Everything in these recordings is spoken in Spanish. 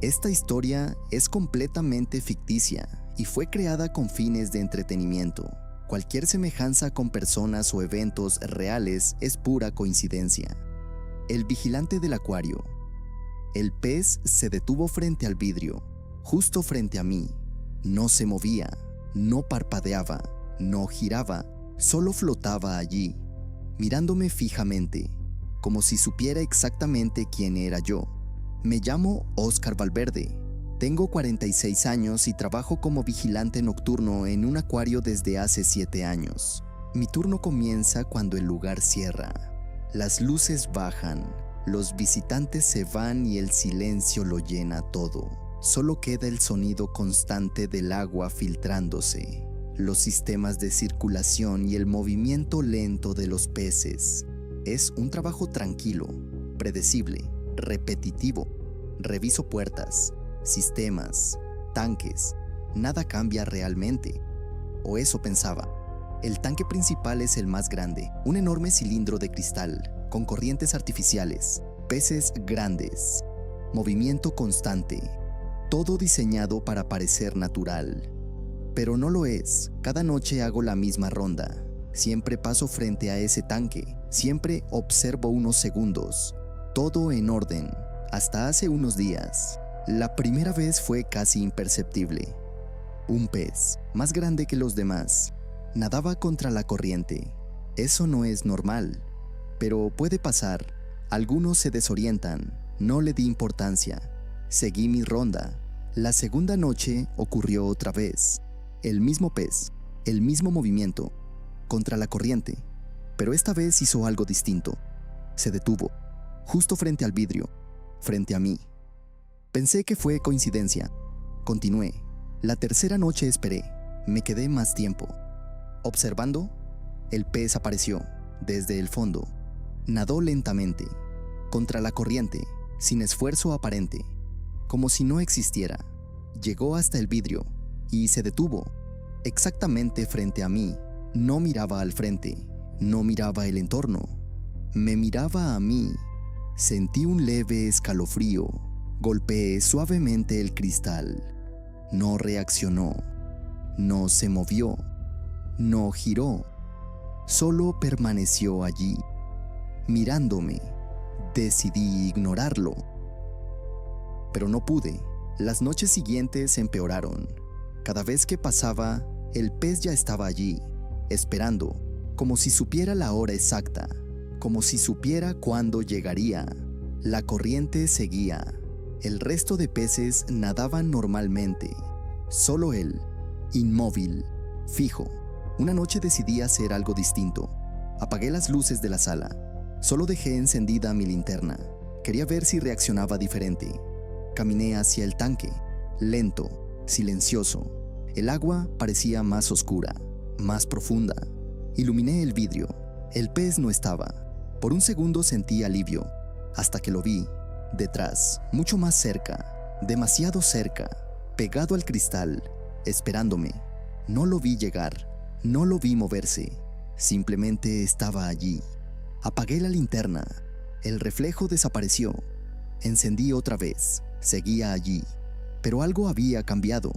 Esta historia es completamente ficticia y fue creada con fines de entretenimiento. Cualquier semejanza con personas o eventos reales es pura coincidencia. El vigilante del acuario. El pez se detuvo frente al vidrio, justo frente a mí. No se movía, no parpadeaba, no giraba, solo flotaba allí, mirándome fijamente, como si supiera exactamente quién era yo. Me llamo Oscar Valverde. Tengo 46 años y trabajo como vigilante nocturno en un acuario desde hace 7 años. Mi turno comienza cuando el lugar cierra. Las luces bajan, los visitantes se van y el silencio lo llena todo. Solo queda el sonido constante del agua filtrándose, los sistemas de circulación y el movimiento lento de los peces. Es un trabajo tranquilo, predecible, repetitivo. Reviso puertas, sistemas, tanques. Nada cambia realmente. O eso pensaba. El tanque principal es el más grande, un enorme cilindro de cristal, con corrientes artificiales, peces grandes, movimiento constante, todo diseñado para parecer natural. Pero no lo es. Cada noche hago la misma ronda. Siempre paso frente a ese tanque, siempre observo unos segundos, todo en orden, hasta hace unos días. La primera vez fue casi imperceptible. Un pez, más grande que los demás, nadaba contra la corriente. Eso no es normal, pero puede pasar. Algunos se desorientan, no le di importancia. Seguí mi ronda. La segunda noche ocurrió otra vez. El mismo pez, el mismo movimiento, contra la corriente, pero esta vez hizo algo distinto. Se detuvo, justo frente al vidrio, frente a mí. Pensé que fue coincidencia. Continué. La tercera noche esperé. Me quedé más tiempo. Observando, el pez apareció, desde el fondo. Nadó lentamente, contra la corriente, sin esfuerzo aparente, como si no existiera. Llegó hasta el vidrio y se detuvo, exactamente frente a mí. No miraba al frente, no miraba el entorno, me miraba a mí. Sentí un leve escalofrío, golpeé suavemente el cristal. No reaccionó, no se movió, no giró, solo permaneció allí, mirándome. Decidí ignorarlo, pero no pude. Las noches siguientes empeoraron. Cada vez que pasaba, el pez ya estaba allí, esperando, como si supiera la hora exacta, como si supiera cuándo llegaría. La corriente seguía. El resto de peces nadaban normalmente. Solo él, inmóvil, fijo. Una noche decidí hacer algo distinto. Apagué las luces de la sala. Solo dejé encendida mi linterna. Quería ver si reaccionaba diferente. Caminé hacia el tanque, lento, silencioso. El agua parecía más oscura, más profunda. Iluminé el vidrio. El pez no estaba. Por un segundo sentí alivio, hasta que lo vi, detrás, mucho más cerca, demasiado cerca, pegado al cristal, esperándome. No lo vi llegar, no lo vi moverse, simplemente estaba allí. Apagué la linterna. El reflejo desapareció. Encendí otra vez. Seguía allí. Pero algo había cambiado.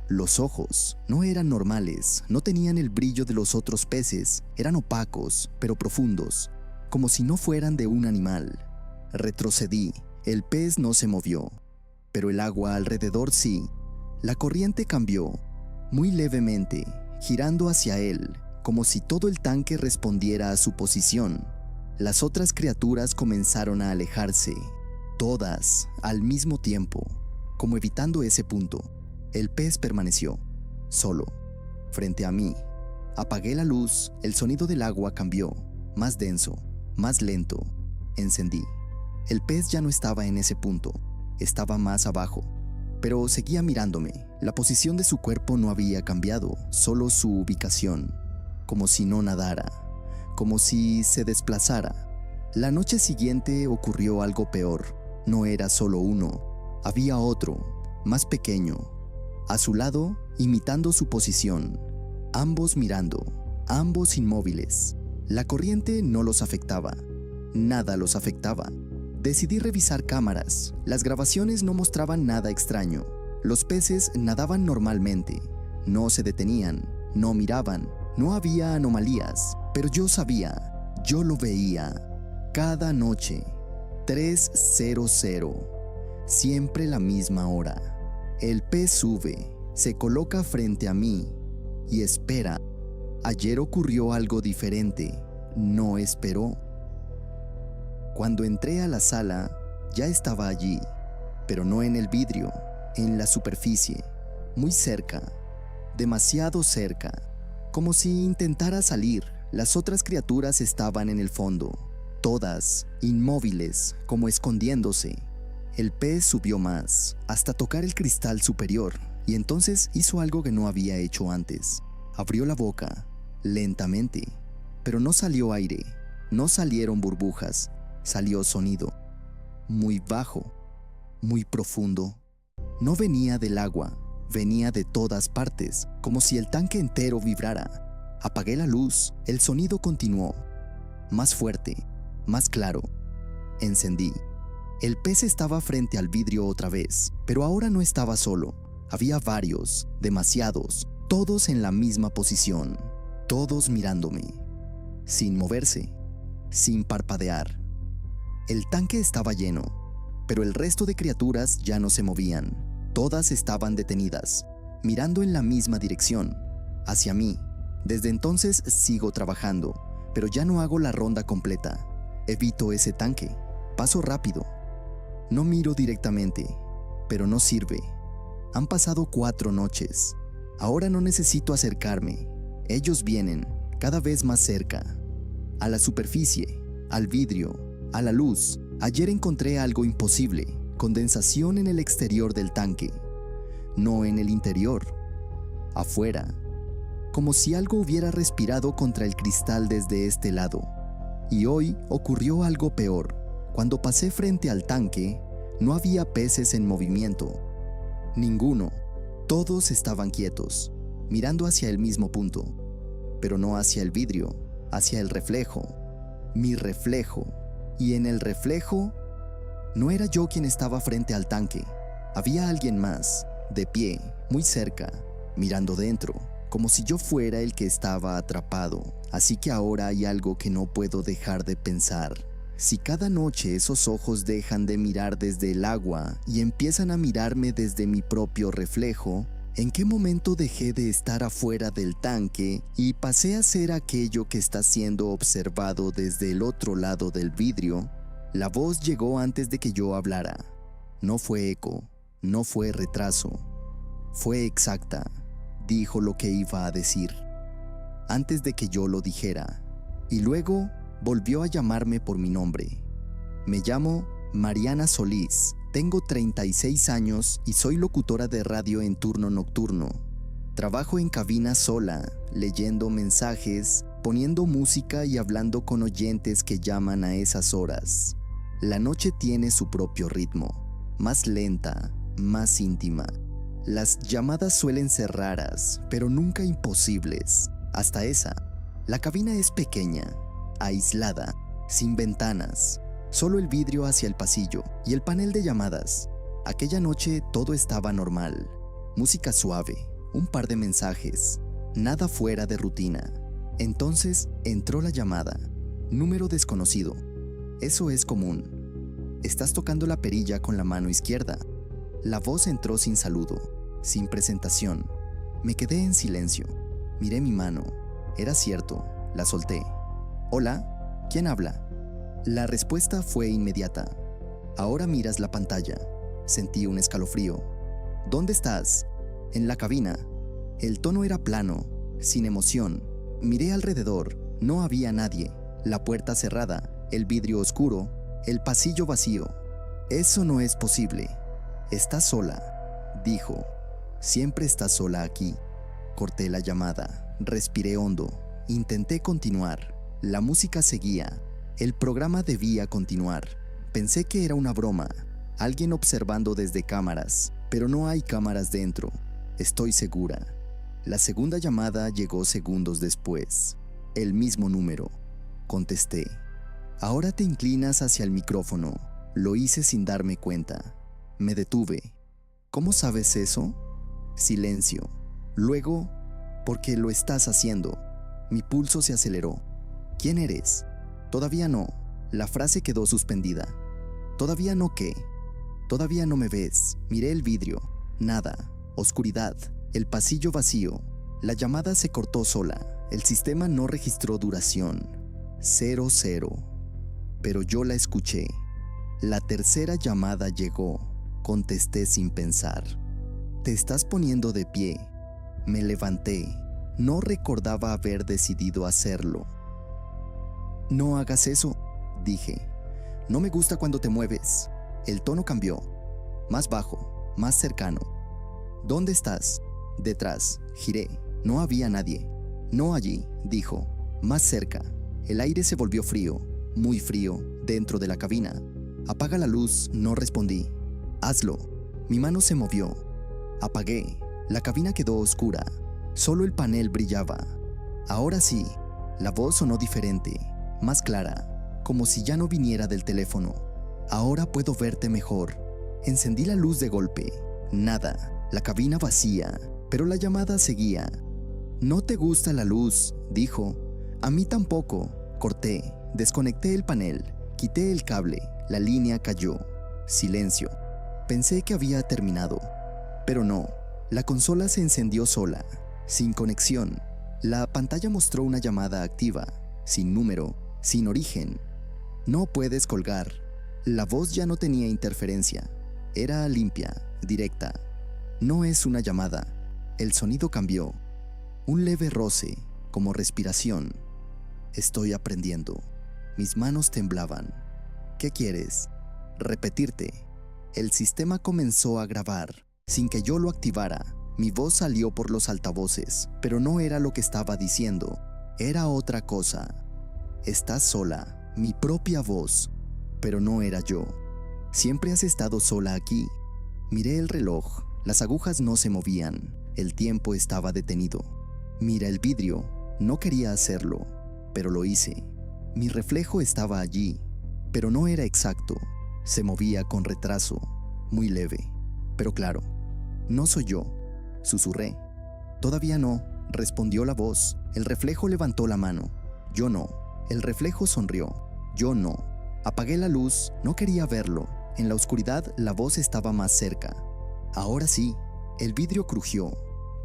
Los ojos no eran normales, no tenían el brillo de los otros peces, eran opacos, pero profundos, como si no fueran de un animal. Retrocedí. El pez no se movió, pero el agua alrededor sí. La corriente cambió, muy levemente, girando hacia él, como si todo el tanque respondiera a su posición. Las otras criaturas comenzaron a alejarse, todas al mismo tiempo, como evitando ese punto. El pez permaneció, solo, frente a mí. Apagué la luz, el sonido del agua cambió, más denso, más lento. Encendí. El pez ya no estaba en ese punto, estaba más abajo, pero seguía mirándome. La posición de su cuerpo no había cambiado, solo su ubicación, como si no nadara, como si se desplazara. La noche siguiente ocurrió algo peor. No era solo uno, había otro, más pequeño, a su lado, imitando su posición, ambos mirando, ambos inmóviles. La corriente no los afectaba, nada los afectaba. Decidí revisar cámaras. Las grabaciones no mostraban nada extraño. Los peces nadaban normalmente. No se detenían, no miraban, no había anomalías. Pero yo sabía, yo lo veía. Cada noche, 3:00, siempre la misma hora. El pez sube, se coloca frente a mí y espera. Ayer ocurrió algo diferente. No esperó. Cuando entré a la sala, ya estaba allí, pero no en el vidrio, en la superficie, muy cerca, demasiado cerca, como si intentara salir. Las otras criaturas estaban en el fondo, todas inmóviles, como escondiéndose. El pez subió más, hasta tocar el cristal superior, y entonces hizo algo que no había hecho antes. Abrió la boca, lentamente, pero no salió aire, no salieron burbujas, salió sonido, muy bajo, muy profundo. No venía del agua, venía de todas partes, como si el tanque entero vibrara. Apagué la luz, el sonido continuó, más fuerte, más claro. Encendí. El pez estaba frente al vidrio otra vez, pero ahora no estaba solo. Había varios, demasiados, todos en la misma posición, todos mirándome, sin moverse, sin parpadear. El tanque estaba lleno, pero el resto de criaturas ya no se movían. Todas estaban detenidas, mirando en la misma dirección, hacia mí. Desde entonces sigo trabajando, pero ya no hago la ronda completa. Evito ese tanque, paso rápido. No miro directamente, pero no sirve. Han pasado 4 noches. Ahora no necesito acercarme. Ellos vienen, cada vez más cerca. A la superficie, al vidrio, a la luz. Ayer encontré algo imposible, condensación en el exterior del tanque, no en el interior, afuera, como si algo hubiera respirado contra el cristal desde este lado. Y hoy ocurrió algo peor. Cuando pasé frente al tanque, no había peces en movimiento. Ninguno. Todos estaban quietos, mirando hacia el mismo punto, pero no hacia el vidrio, hacia el reflejo, mi reflejo. Y en el reflejo, no era yo quien estaba frente al tanque. Había alguien más, de pie, muy cerca, mirando dentro, como si yo fuera el que estaba atrapado. Así que ahora hay algo que no puedo dejar de pensar. Si cada noche esos ojos dejan de mirar desde el agua y empiezan a mirarme desde mi propio reflejo, ¿en qué momento dejé de estar afuera del tanque y pasé a ser aquello que está siendo observado desde el otro lado del vidrio? La voz llegó antes de que yo hablara. No fue eco, no fue retraso. Fue exacta. Dijo lo que iba a decir, antes de que yo lo dijera. Y luego volvió a llamarme por mi nombre. Me llamo Mariana Solís. Tengo 36 años y soy locutora de radio en turno nocturno. Trabajo en cabina sola, leyendo mensajes, poniendo música y hablando con oyentes que llaman a esas horas. La noche tiene su propio ritmo, más lenta, más íntima. Las llamadas suelen ser raras, pero nunca imposibles. Hasta esa. La cabina es pequeña, aislada, sin ventanas. Solo el vidrio hacia el pasillo y el panel de llamadas. Aquella noche todo estaba normal. Música suave, un par de mensajes, nada fuera de rutina. Entonces entró la llamada. Número desconocido. Eso es común. Estás tocando la perilla con la mano izquierda. La voz entró sin saludo, sin presentación. Me quedé en silencio. Miré mi mano. Era cierto, la solté. Hola, ¿quién habla? La respuesta fue inmediata. Ahora miras la pantalla. Sentí un escalofrío. ¿Dónde estás? En la cabina. El tono era plano, sin emoción. Miré alrededor. No había nadie. La puerta cerrada, el vidrio oscuro, el pasillo vacío. Eso no es posible. Estás sola, dijo. Siempre estás sola aquí. Corté la llamada. Respiré hondo. Intenté continuar. La música seguía. El programa debía continuar. Pensé que era una broma, alguien observando desde cámaras, pero no hay cámaras dentro, estoy segura. La segunda llamada llegó segundos después. El mismo número. Contesté. Ahora te inclinas hacia el micrófono. Lo hice sin darme cuenta. Me detuve. ¿Cómo sabes eso? Silencio. Luego, porque lo estás haciendo. Mi pulso se aceleró. ¿Quién eres? Todavía no. La frase quedó suspendida. ¿Todavía no qué? Todavía no me ves. Miré el vidrio. Nada. Oscuridad. El pasillo vacío. La llamada se cortó sola. El sistema no registró duración. 00. Pero yo la escuché. La tercera llamada llegó. Contesté sin pensar. Te estás poniendo de pie. Me levanté. No recordaba haber decidido hacerlo. No hagas eso, dije. No me gusta cuando te mueves. El tono cambió. Más bajo, más cercano. ¿Dónde estás? Detrás. Giré. No había nadie. No allí, dijo. Más cerca. El aire se volvió frío, muy frío, dentro de la cabina. Apaga la luz, no respondí. Hazlo. Mi mano se movió. Apagué. La cabina quedó oscura. Solo el panel brillaba. Ahora sí, la voz sonó diferente, más clara, como si ya no viniera del teléfono. Ahora puedo verte mejor. Encendí la luz de golpe. Nada. La cabina vacía, pero la llamada seguía. No te gusta la luz, dijo. A mí tampoco. Corté, desconecté el panel, quité el cable, la línea cayó. Silencio. Pensé que había terminado, pero no. La consola se encendió sola, sin conexión. La pantalla mostró una llamada activa, sin número, sin origen. No puedes colgar. La voz ya no tenía interferencia. Era limpia, directa. No es una llamada. El sonido cambió. Un leve roce, como respiración. Estoy aprendiendo. Mis manos temblaban. ¿Qué quieres? Repetirte. El sistema comenzó a grabar. Sin que yo lo activara, mi voz salió por los altavoces, pero no era lo que estaba diciendo. Era otra cosa. Estás sola, mi propia voz. Pero no era yo. Siempre has estado sola aquí. Miré el reloj. Las agujas no se movían. El tiempo estaba detenido. Mira el vidrio. No quería hacerlo, pero lo hice. Mi reflejo estaba allí, pero no era exacto. Se movía con retraso, muy leve. Pero claro, no soy yo, susurré. Todavía no, respondió la voz. El reflejo levantó la mano. Yo no. El reflejo sonrió. Yo no. Apagué la luz, no quería verlo. En la oscuridad la voz estaba más cerca. Ahora sí, el vidrio crujió,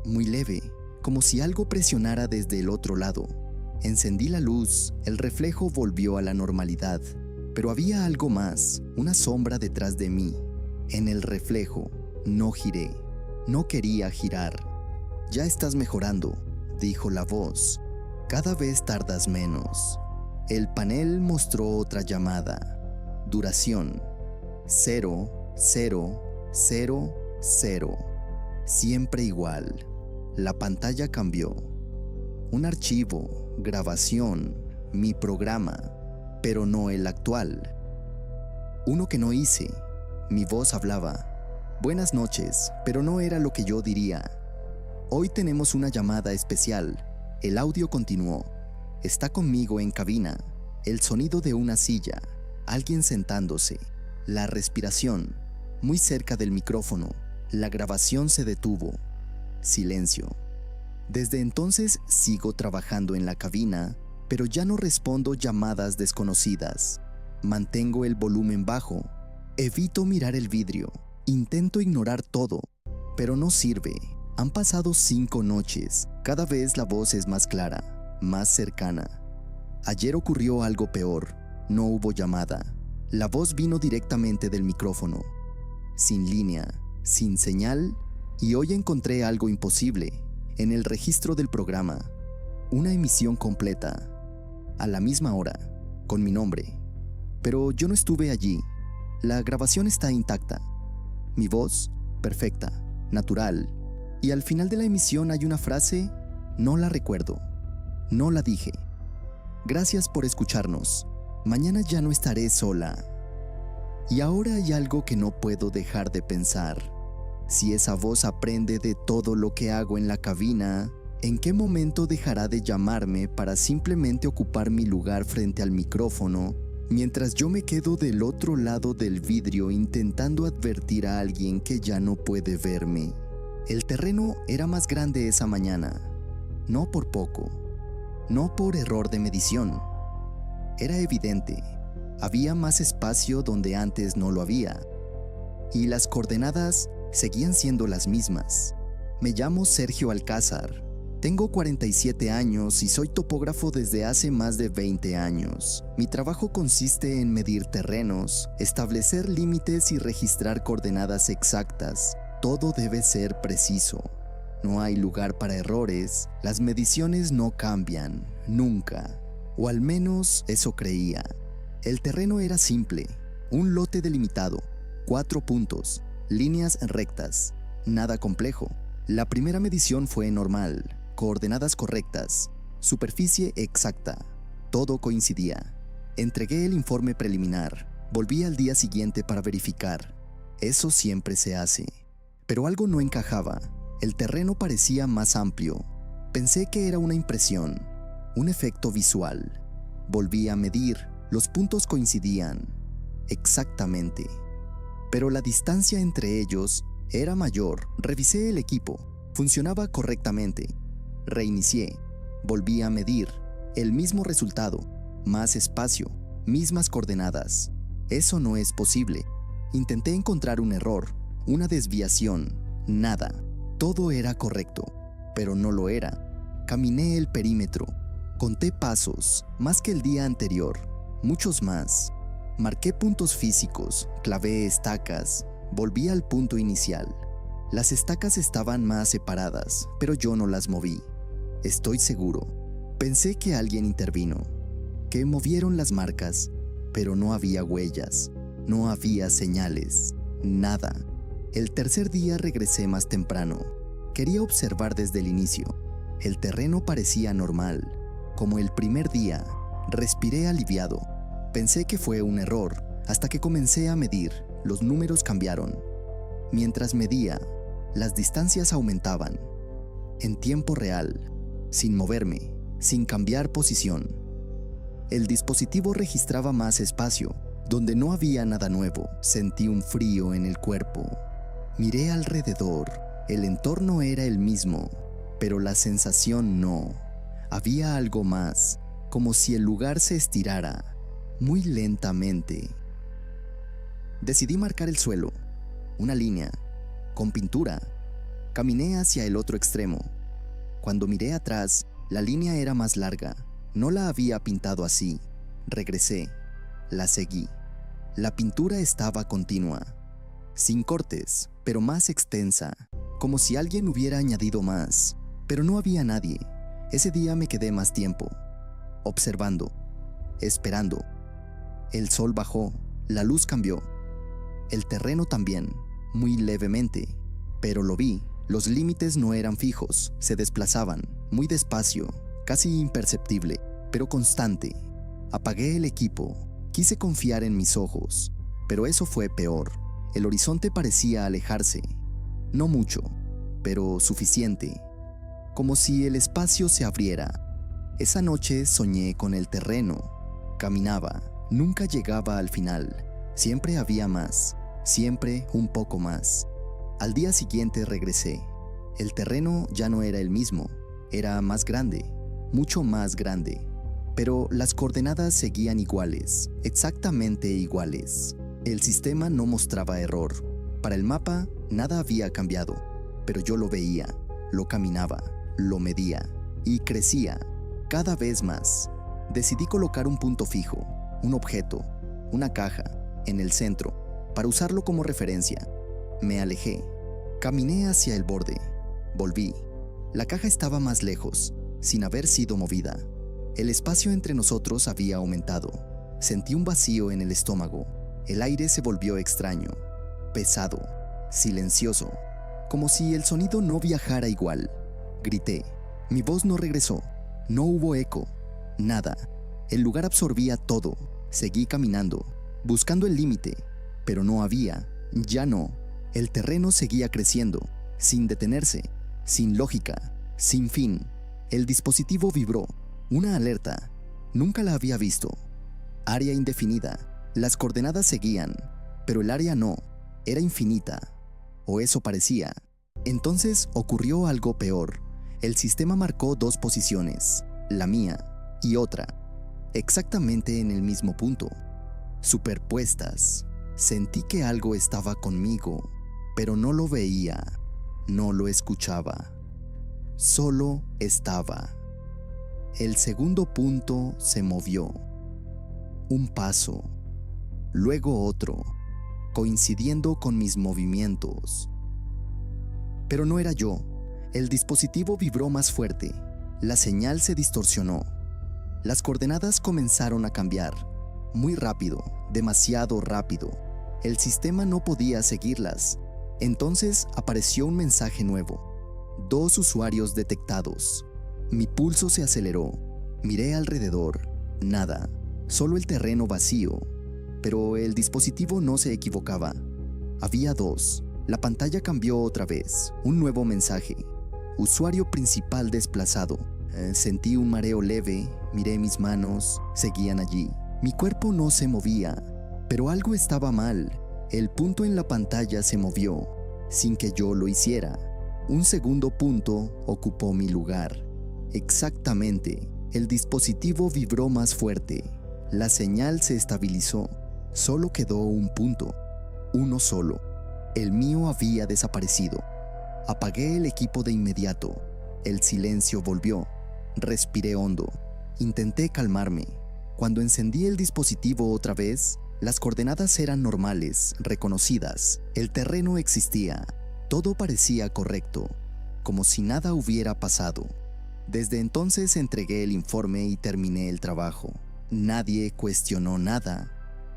muy leve, como si algo presionara desde el otro lado. Encendí la luz, el reflejo volvió a la normalidad, pero había algo más, una sombra detrás de mí. En el reflejo, no giré, no quería girar. Ya estás mejorando, dijo la voz. Cada vez tardas menos. El panel mostró otra llamada. Duración: 0, 0, 0, 0. Siempre igual. La pantalla cambió. Un archivo, grabación, mi programa, pero no el actual. Uno que no hice. Mi voz hablaba. Buenas noches, pero no era lo que yo diría. Hoy tenemos una llamada especial. El audio continuó. Está conmigo en cabina. El sonido de una silla. Alguien sentándose. La respiración. Muy cerca del micrófono. La grabación se detuvo. Silencio. Desde entonces sigo trabajando en la cabina, pero ya no respondo llamadas desconocidas. Mantengo el volumen bajo. Evito mirar el vidrio. Intento ignorar todo, pero no sirve. Han pasado 5 noches. Cada vez la voz es más clara, más cercana. Ayer ocurrió algo peor. No hubo llamada. La voz vino directamente del micrófono. Sin línea, sin señal, y hoy encontré algo imposible. En el registro del programa. Una emisión completa. A la misma hora, con mi nombre. Pero yo no estuve allí. La grabación está intacta. Mi voz, perfecta, natural. Y al final de la emisión hay una frase, no la recuerdo. No la dije. Gracias por escucharnos. Mañana ya no estaré sola. Y ahora hay algo que no puedo dejar de pensar. Si esa voz aprende de todo lo que hago en la cabina, ¿en qué momento dejará de llamarme para simplemente ocupar mi lugar frente al micrófono Mientras yo me quedo del otro lado del vidrio intentando advertir a alguien que ya no puede verme. El terreno era más grande esa mañana, no por poco, no por error de medición. Era evidente, había más espacio donde antes no lo había, y las coordenadas seguían siendo las mismas. Me llamo Sergio Alcázar, tengo 47 años y soy topógrafo desde hace más de 20 años. Mi trabajo consiste en medir terrenos, establecer límites y registrar coordenadas exactas. Todo debe ser preciso. No hay lugar para errores, las mediciones no cambian, nunca. O al menos eso creía. El terreno era simple, un lote delimitado, 4 puntos, líneas rectas, nada complejo. La primera medición fue normal, coordenadas correctas, superficie exacta, todo coincidía. Entregué el informe preliminar, volví al día siguiente para verificar. Eso siempre se hace. Pero algo no encajaba, el terreno parecía más amplio. Pensé que era una impresión, un efecto visual. Volví a medir, los puntos coincidían, exactamente. Pero la distancia entre ellos era mayor. Revisé el equipo, funcionaba correctamente. Reinicié, volví a medir, el mismo resultado, más espacio, mismas coordenadas. Eso no es posible. Intenté encontrar un error, una desviación, nada. Todo era correcto, pero no lo era. Caminé el perímetro, conté pasos, más que el día anterior, muchos más. Marqué puntos físicos, clavé estacas, volví al punto inicial. Las estacas estaban más separadas, pero yo no las moví. Estoy seguro. Pensé que alguien intervino, que movieron las marcas, pero no había huellas, no había señales, nada. El tercer día regresé más temprano. Quería observar desde el inicio. El terreno parecía normal, como el primer día. Respiré aliviado. Pensé que fue un error, hasta que comencé a medir. Los números cambiaron. Mientras medía, las distancias aumentaban. En tiempo real, sin moverme, sin cambiar posición. El dispositivo registraba más espacio, donde no había nada nuevo. Sentí un frío en el cuerpo. Miré alrededor. El entorno era el mismo, pero la sensación no. Había algo más, como si el lugar se estirara, muy lentamente. Decidí marcar el suelo, una línea, con pintura. Caminé hacia el otro extremo. Cuando miré atrás, la línea era más larga. No la había pintado así. Regresé. La seguí. La pintura estaba continua, sin cortes, pero más extensa, como si alguien hubiera añadido más. Pero no había nadie. Ese día me quedé más tiempo, observando, esperando. El sol bajó, la luz cambió. El terreno también, muy levemente, pero lo vi. Los límites no eran fijos, se desplazaban, muy despacio, casi imperceptible, pero constante. Apagué el equipo, quise confiar en mis ojos, pero eso fue peor. El horizonte parecía alejarse, no mucho, pero suficiente, como si el espacio se abriera. Esa noche soñé con el terreno, caminaba, nunca llegaba al final, siempre había más, siempre un poco más. Al día siguiente regresé. El terreno ya no era el mismo, era más grande, mucho más grande, pero las coordenadas seguían iguales, exactamente iguales. El sistema no mostraba error. Para el mapa, nada había cambiado, pero yo lo veía, lo caminaba, lo medía y crecía cada vez más. Decidí colocar un punto fijo, un objeto, una caja, en el centro, para usarlo como referencia. Me alejé. Caminé hacia el borde. Volví. La caja estaba más lejos, sin haber sido movida. El espacio entre nosotros había aumentado. Sentí un vacío en el estómago. El aire se volvió extraño, pesado, silencioso, como si el sonido no viajara igual. Grité. Mi voz no regresó. No hubo eco. Nada. El lugar absorbía todo. Seguí caminando, buscando el límite, pero no había. Ya no. El terreno seguía creciendo, sin detenerse, sin lógica, sin fin. El dispositivo vibró. Una alerta. Nunca la había visto. Área indefinida. Las coordenadas seguían, pero el área no, era infinita. O eso parecía. Entonces ocurrió algo peor. El sistema marcó dos posiciones, la mía y otra, exactamente en el mismo punto, superpuestas. Sentí que algo estaba conmigo, pero no lo veía, no lo escuchaba. Solo estaba. El segundo punto se movió. Un paso, luego otro, coincidiendo con mis movimientos. Pero no era yo. El dispositivo vibró más fuerte. La señal se distorsionó. Las coordenadas comenzaron a cambiar. Muy rápido, demasiado rápido. El sistema no podía seguirlas. Entonces apareció un mensaje nuevo. 2 usuarios detectados. Mi pulso se aceleró. Miré alrededor. Nada. Solo el terreno vacío. Pero el dispositivo no se equivocaba. Había 2. La pantalla cambió otra vez. Un nuevo mensaje. Usuario principal desplazado. Sentí un mareo leve, miré mis manos, seguían allí. Mi cuerpo no se movía, pero algo estaba mal. El punto en la pantalla se movió, sin que yo lo hiciera. Un segundo punto ocupó mi lugar. Exactamente, el dispositivo vibró más fuerte. La señal se estabilizó. Solo quedó un punto. Uno solo. El mío había desaparecido. Apagué el equipo de inmediato. El silencio volvió. Respiré hondo. Intenté calmarme. Cuando encendí el dispositivo otra vez, las coordenadas eran normales, reconocidas. El terreno existía. Todo parecía correcto, como si nada hubiera pasado. Desde entonces entregué el informe y terminé el trabajo. Nadie cuestionó nada.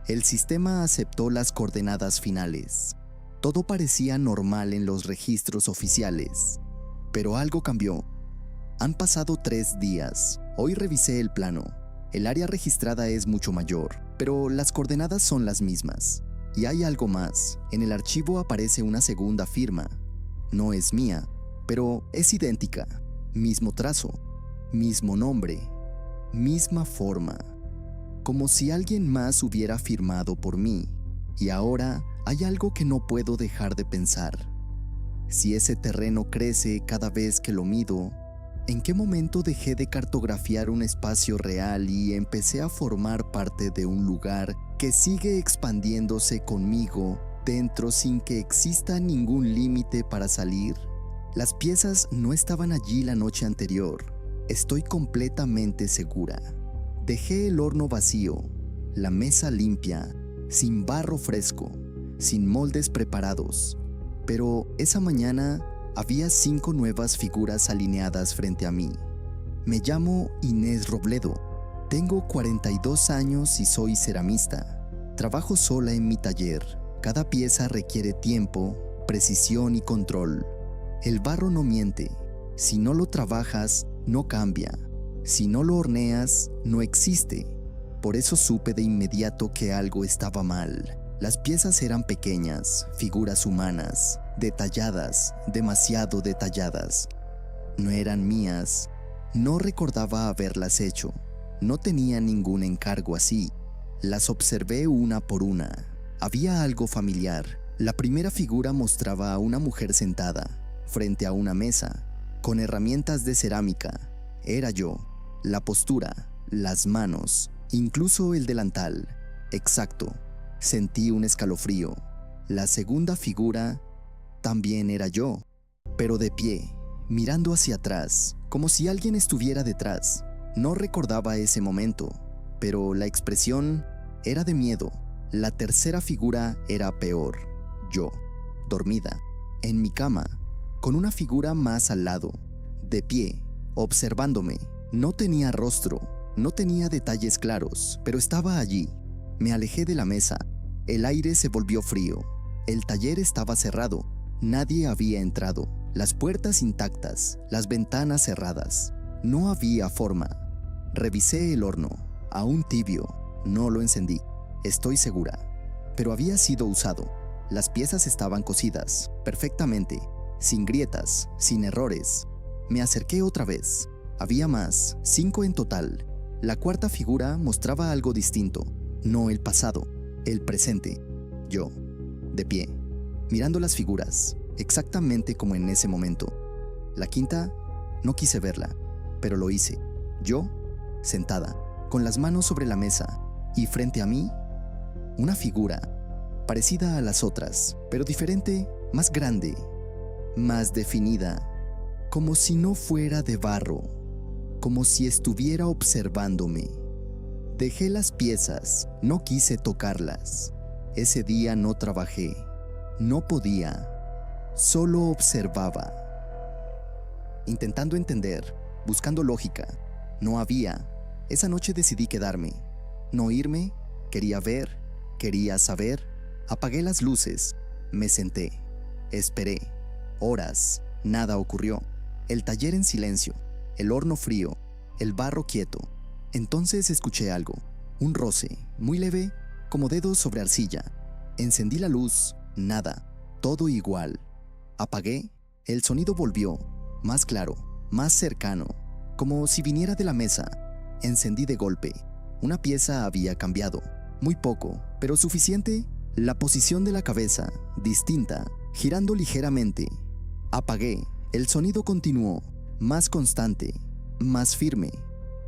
El sistema aceptó las coordenadas finales. Todo parecía normal en los registros oficiales. Pero algo cambió. Han pasado 3 días. Hoy revisé el plano. El área registrada es mucho mayor, pero las coordenadas son las mismas. Y hay algo más. En el archivo aparece una segunda firma. No es mía, pero es idéntica. Mismo trazo, mismo nombre, misma forma. Como si alguien más hubiera firmado por mí. Y ahora hay algo que no puedo dejar de pensar. Si ese terreno crece cada vez que lo mido, ¿en qué momento dejé de cartografiar un espacio real y empecé a formar parte de un lugar que sigue expandiéndose conmigo dentro sin que exista ningún límite para salir? Las piezas no estaban allí la noche anterior. Estoy completamente segura. Dejé el horno vacío, la mesa limpia, sin barro fresco, sin moldes preparados. Pero esa mañana había 5 nuevas figuras alineadas frente a mí. Me llamo Inés Robledo. Tengo 42 años y soy ceramista. Trabajo sola en mi taller. Cada pieza requiere tiempo, precisión y control. El barro no miente. Si no lo trabajas, no cambia. Si no lo horneas, no existe. Por eso supe de inmediato que algo estaba mal. Las piezas eran pequeñas, figuras humanas, detalladas, demasiado detalladas. No eran mías. No recordaba haberlas hecho. No tenía ningún encargo así. Las observé una por una. Había algo familiar. La primera figura mostraba a una mujer sentada, frente a una mesa, con herramientas de cerámica. Era yo. La postura, las manos, incluso el delantal. Exacto. Sentí un escalofrío. La segunda figura también era yo, pero de pie, mirando hacia atrás, como si alguien estuviera detrás. No recordaba ese momento, pero la expresión era de miedo. La tercera figura era peor. Yo, dormida, en mi cama, con una figura más al lado, de pie, observándome. No tenía rostro, no tenía detalles claros, pero estaba allí. Me alejé de la mesa. El aire se volvió frío. El taller estaba cerrado. Nadie había entrado. Las puertas intactas, las ventanas cerradas. No había forma. Revisé el horno, aún tibio. No lo encendí. Estoy segura. Pero había sido usado. Las piezas estaban cosidas, perfectamente, sin grietas, sin errores. Me acerqué otra vez. Había más, 5 en total. La cuarta figura mostraba algo distinto. no el pasado, el presente. Yo, de pie, mirando las figuras, exactamente como en ese momento. La quinta, no quise verla, pero lo hice. Yo, sentada, con las manos sobre la mesa, y frente a mí, una figura, parecida a las otras, pero diferente, más grande, más definida, como si no fuera de barro, como si estuviera observándome. Dejé las piezas, no quise tocarlas. Ese día no trabajé, no podía, solo observaba. Intentando entender, buscando lógica, no había. Esa noche decidí quedarme, no irme, quería ver, quería saber. Apagué las luces, me senté, esperé. Horas, nada ocurrió. El taller en silencio, el horno frío, el barro quieto. Entonces escuché algo, un roce, muy leve, como dedos sobre arcilla. Encendí la luz, nada, todo igual. Apagué, el sonido volvió, más claro, más cercano, como si viniera de la mesa. Encendí de golpe. Una pieza había cambiado, muy poco, pero suficiente. La posición de la cabeza, distinta, girando ligeramente. Apagué, el sonido continuó, más constante, más firme,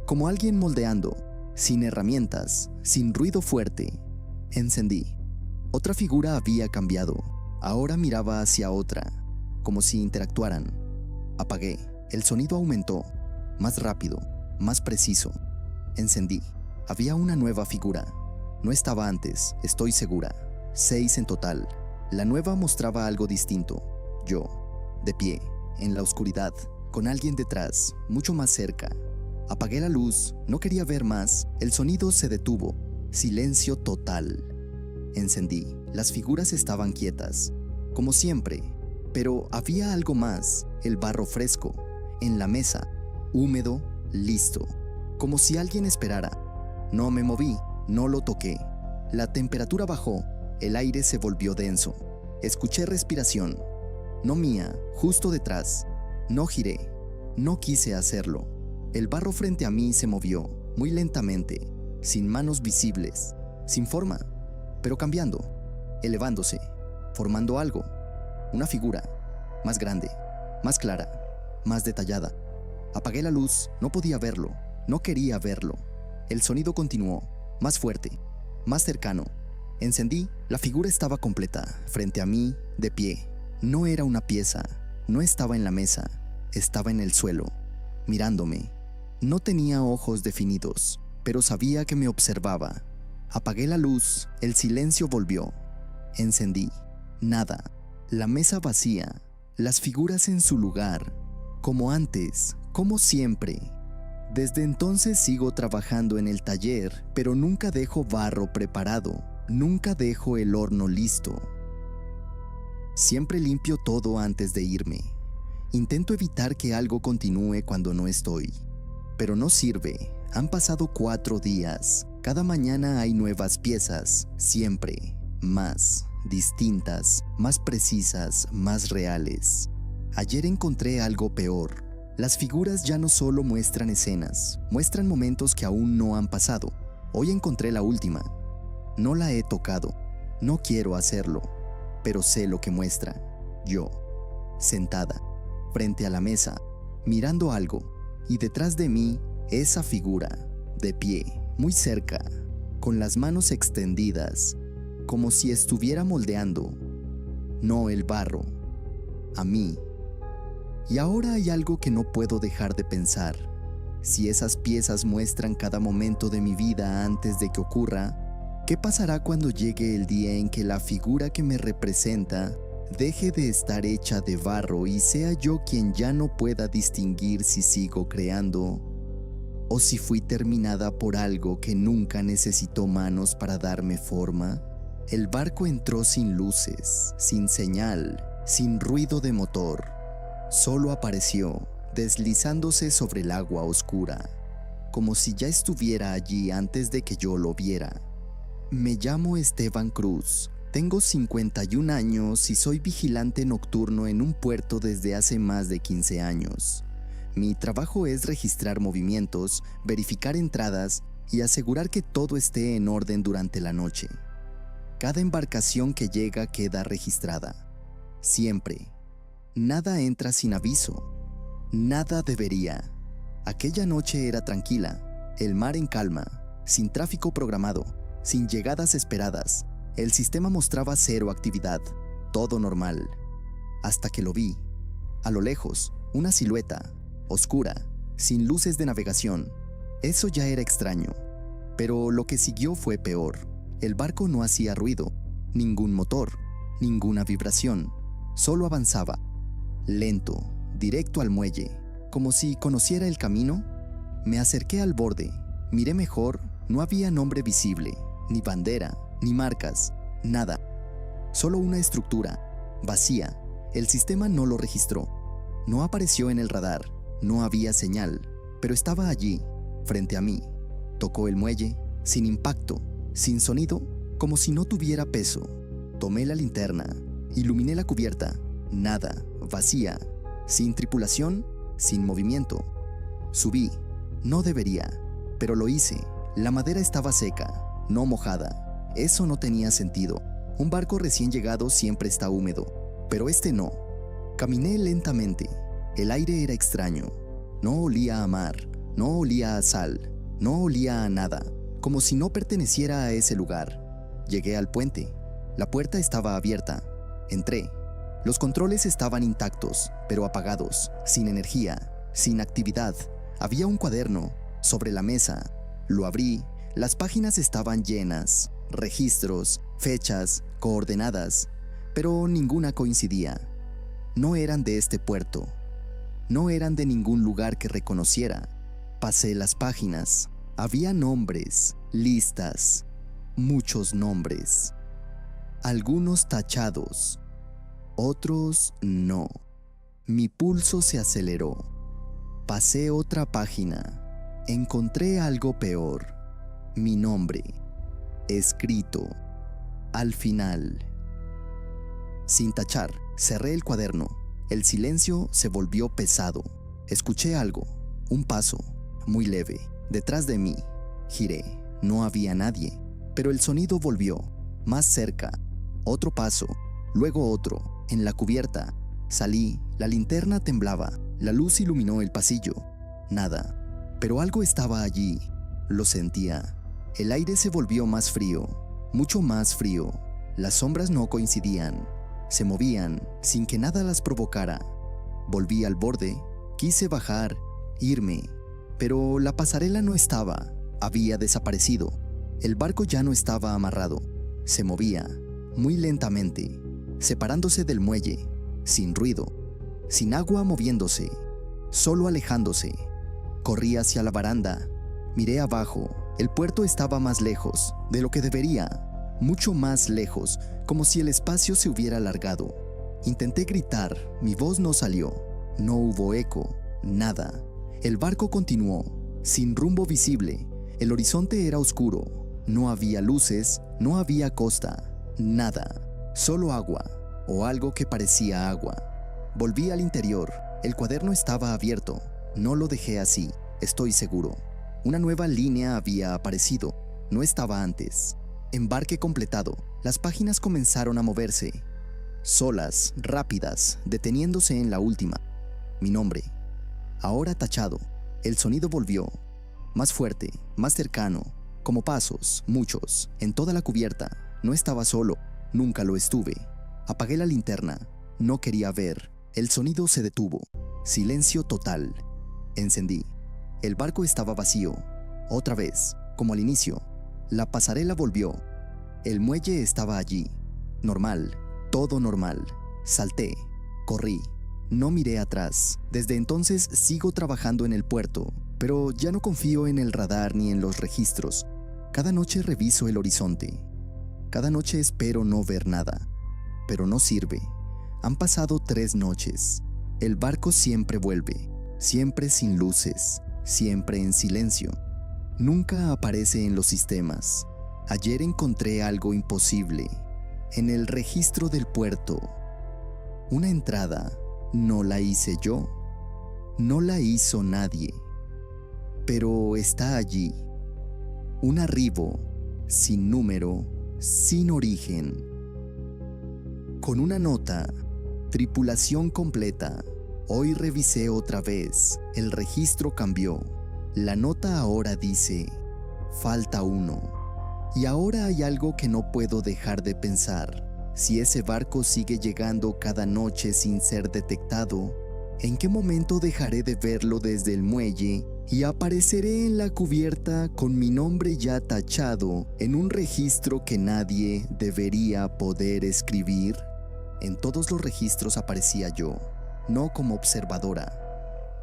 como alguien moldeando, sin herramientas, sin ruido fuerte. Encendí. Otra figura había cambiado, ahora miraba hacia otra, como si interactuaran. Apagué, el sonido aumentó, más rápido, más preciso. Encendí. Había una nueva figura. No estaba antes, estoy segura. 6 en total. La nueva mostraba algo distinto. Yo, de pie, en la oscuridad, con alguien detrás, mucho más cerca. Apagué la luz, no quería ver más. El sonido se detuvo. Silencio total. Encendí. Las figuras estaban quietas, como siempre, pero había algo más. El barro fresco, en la mesa, húmedo, listo, como si alguien esperara. No me moví, no lo toqué. La temperatura bajó, el aire se volvió denso. Escuché respiración, no mía, justo detrás. No giré, no quise hacerlo. El barro frente a mí se movió, muy lentamente, sin manos visibles, sin forma, pero cambiando, elevándose, formando algo, una figura, más grande, más clara, más detallada. Apagué la luz, no podía verlo, no quería verlo. El sonido continuó, más fuerte, más cercano. Encendí, la figura estaba completa, frente a mí, de pie. No era una pieza, no estaba en la mesa, estaba en el suelo, mirándome. No tenía ojos definidos, pero sabía que me observaba. Apagué la luz, el silencio volvió. Encendí, nada, la mesa vacía, las figuras en su lugar, como antes, como siempre. Desde entonces sigo trabajando en el taller, pero nunca dejo barro preparado, nunca dejo el horno listo. Siempre limpio todo antes de irme. Intento evitar que algo continúe cuando no estoy. Pero no sirve. Han pasado 4 días. Cada mañana hay nuevas piezas, siempre. Más, distintas, más precisas, más reales. Ayer encontré algo peor. Las figuras ya no solo muestran escenas, muestran momentos que aún no han pasado. Hoy encontré la última. No la he tocado. No quiero hacerlo. Pero sé lo que muestra. Yo, sentada, frente a la mesa, mirando algo, y detrás de mí, esa figura, de pie, muy cerca, con las manos extendidas, como si estuviera moldeando, no el barro, a mí. Y ahora hay algo que no puedo dejar de pensar. Si esas piezas muestran cada momento de mi vida antes de que ocurra, ¿qué pasará cuando llegue el día en que la figura que me representa deje de estar hecha de barro y sea yo quien ya no pueda distinguir si sigo creando o si fui terminada por algo que nunca necesitó manos para darme forma? El barco entró sin luces, sin señal, sin ruido de motor. Solo apareció, deslizándose sobre el agua oscura, como si ya estuviera allí antes de que yo lo viera. Me llamo Esteban Cruz, tengo 51 años y soy vigilante nocturno en un puerto desde hace más de 15 años. Mi trabajo es registrar movimientos, verificar entradas y asegurar que todo esté en orden durante la noche. Cada embarcación que llega queda registrada. Siempre. Nada entra sin aviso. Nada debería. Aquella noche era tranquila, el mar en calma, sin tráfico programado, sin llegadas esperadas. El sistema mostraba cero actividad, todo normal. Hasta que lo vi. A lo lejos, una silueta, oscura, sin luces de navegación. Eso ya era extraño. Pero lo que siguió fue peor. El barco no hacía ruido, ningún motor, ninguna vibración. Solo avanzaba, lento, directo al muelle, como si conociera el camino. Me acerqué al borde, miré mejor, no había nombre visible, ni bandera, ni marcas, nada. Solo una estructura, vacía. El sistema no lo registró. No apareció en el radar, no había señal, pero estaba allí, frente a mí. Tocó el muelle, sin impacto, sin sonido, como si no tuviera peso. Tomé la linterna, iluminé la cubierta, nada, vacía, sin tripulación, sin movimiento. Subí, no debería, pero lo hice. La madera estaba seca, no mojada. Eso no tenía sentido. Un barco recién llegado siempre está húmedo, pero este no. Caminé lentamente. El aire era extraño. No olía a mar, no olía a sal, no olía a nada, como si no perteneciera a ese lugar. Llegué al puente. La puerta estaba abierta. Entré. Los controles estaban intactos, pero apagados, sin energía, sin actividad. Había un cuaderno sobre la mesa. Lo abrí. Las páginas estaban llenas, registros, fechas, coordenadas, pero ninguna coincidía. No eran de este puerto. No eran de ningún lugar que reconociera. Pasé las páginas. Había nombres, listas, muchos nombres. Algunos tachados, otros no. Mi pulso se aceleró. Pasé otra página. Encontré algo peor. Mi nombre, escrito, al final. Sin tachar, cerré el cuaderno. El silencio se volvió pesado. Escuché algo, un paso, muy leve, detrás de mí. Giré, no había nadie, pero el sonido volvió, más cerca. Otro paso, luego otro, en la cubierta. Salí, la linterna temblaba, la luz iluminó el pasillo. Nada, pero algo estaba allí, lo sentía. El aire se volvió más frío, mucho más frío. Las sombras no coincidían, se movían sin que nada las provocara. Volví al borde, quise bajar, irme, pero la pasarela no estaba, había desaparecido. El barco ya no estaba amarrado, se movía, muy lentamente, separándose del muelle, sin ruido, sin agua moviéndose, solo alejándose. Corrí hacia la baranda, miré abajo. El puerto estaba más lejos de lo que debería, mucho más lejos, como si el espacio se hubiera alargado. Intenté gritar, mi voz no salió, no hubo eco, nada. El barco continuó, sin rumbo visible. El horizonte era oscuro, no había luces, no había costa, nada, solo agua, o algo que parecía agua. Volví al interior, el cuaderno estaba abierto, no lo dejé así, estoy seguro. Una nueva línea había aparecido, no estaba antes. Embarque completado. Las páginas comenzaron a moverse, solas, rápidas, deteniéndose en la última. Mi nombre, ahora tachado. El sonido volvió, más fuerte, más cercano, como pasos, muchos, en toda la cubierta. No estaba solo, nunca lo estuve. Apagué la linterna, no quería ver. El sonido se detuvo, silencio total. Encendí. El barco estaba vacío. Otra vez, como al inicio. La pasarela volvió. El muelle estaba allí. Normal, todo normal. Salté, corrí. No miré atrás. Desde entonces sigo trabajando en el puerto, pero ya no confío en el radar ni en los registros. Cada noche reviso el horizonte. Cada noche espero no ver nada. Pero no sirve. Han pasado 3 noches. El barco siempre vuelve, siempre sin luces, siempre en silencio. Nunca aparece en los sistemas. Ayer encontré algo imposible. En el registro del puerto. Una entrada. No la hice yo. No la hizo nadie. Pero está allí. Un arribo, sin número, sin origen. Con una nota, tripulación completa. Hoy revisé otra vez, el registro cambió. La nota ahora dice, falta uno. Y ahora hay algo que no puedo dejar de pensar. Si ese barco sigue llegando cada noche sin ser detectado, ¿en qué momento dejaré de verlo desde el muelle y apareceré en la cubierta con mi nombre ya tachado en un registro que nadie debería poder escribir? En todos los registros aparecía yo, no como observadora,